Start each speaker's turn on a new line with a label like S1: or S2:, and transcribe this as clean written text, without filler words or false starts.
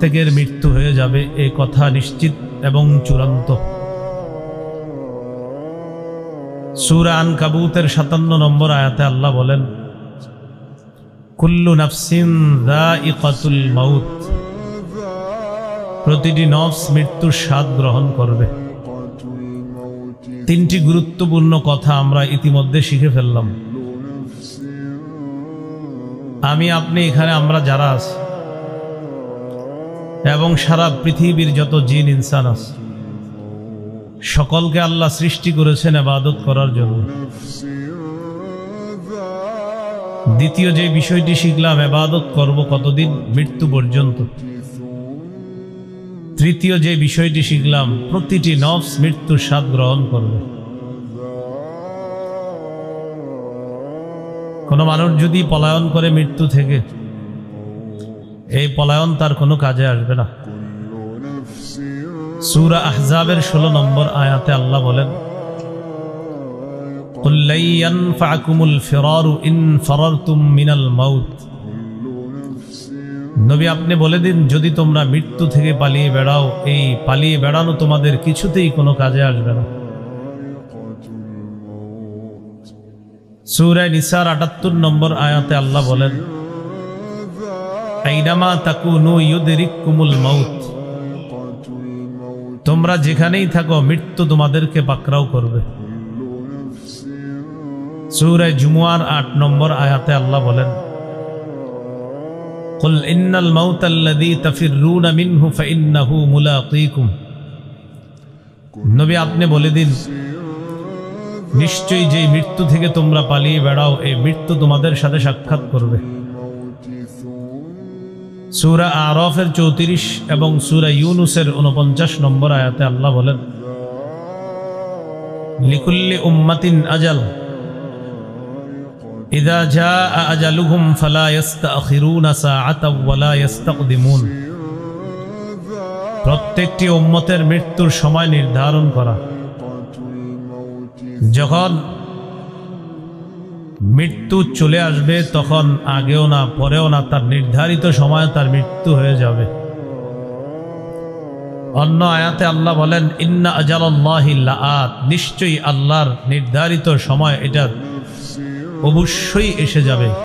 S1: প্রত্যেকের মৃত্যু হয়ে যাবে, এই কথা নিশ্চিত এবং চূড়ান্ত। সূরা আনকাবুতের 57 নম্বর আয়াতে আল্লাহ বলেন, কুল্লু নাফসিন যায়িকাতুল মাউত, প্রতিটি নফস মৃত্যুর স্বাদ গ্রহণ করবে। তিনটি গুরুত্বপূর্ণ কথা আমরা ইতিমধ্যে শিখে ফেললাম। আমি আপনি এখানে আমরা যারা আছি এবং সারা পৃথিবীর যত জিন ইনসান আছে, সকলকে আল্লাহ সৃষ্টি করেছেন ইবাদত করার জন্য। দ্বিতীয় যে বিষয়টি শিখলাম, ইবাদত করব কতদিন? মৃত্যু পর্যন্ত। তৃতীয় যে বিষয়টি শিখলাম, প্রতিটি নফস মৃত্যুর স্বাদ গ্রহণ করবে। কোন মানুষ যদি পলায়ন করে মৃত্যু থেকে, এই পলায়ন তার কোনো কাজে আসবে না। সূরা আহজাবের 16 নম্বর আয়াতে আল্লাহ বলেন, কুল লা ইয়ানফাকুমুল ফিরারু ইন ফারারতুম মিনাল মাউত, নবী আপনি বলে দিন, যদি তোমরা মৃত্যু থেকে পালিয়ে বেড়াও, এই পালিয়ে বেড়ানো তোমাদের কিছুতেই কোনো কাজে আসবে না। সূরা নিসার 78 নম্বর আয়াতে আল্লাহ বলেন, আইনামা তাকুনু ইউদরিকুমুল মাউত, তোমরা যেখানেই থাকো মৃত্যু তোমাদেরকে পাকড়াও করবে। সূরা জুমুয়ার 8 নম্বর আয়াতে আল্লাহ বলেন, কুল ইন্নাল মাউতাল্লাযী তাফিররুনা মিনহু ফাইন্নাহু মুলাকীকুম, নবী আপনি বলে দিন, নিশ্চয়ই যে মৃত্যু থেকে তোমরা পালিয়ে বেড়াও, এই মৃত্যু তোমাদের সাথে সাক্ষাৎ করবে। সূরা আরাফের 34 এবং সূরা ইউনূসের 49 নম্বর আয়াতে আল্লাহ বলেন, লিকুল্লি উম্মাতিন আজাল ইযা জাআ আজালুহুম ফালা ইস্তাখিরুনা সাআতাও ওয়ালা ইস্তাকদিমুন, প্রত্যেকটি উম্মতের মৃত্যুর সময় নির্ধারণ করা। যখন মৃত্যু চলে আসবে তখন আগেও না পরেও না, তার নির্ধারিত সময় তার মৃত্যু হয়ে যাবে। অন্য আয়াতে আল্লাহ বলেন, ইন্না আজালাল্লাহি লাআত, নিশ্চয়ই আল্লাহর নির্ধারিত সময় এটা অবশ্যই এসে যাবে।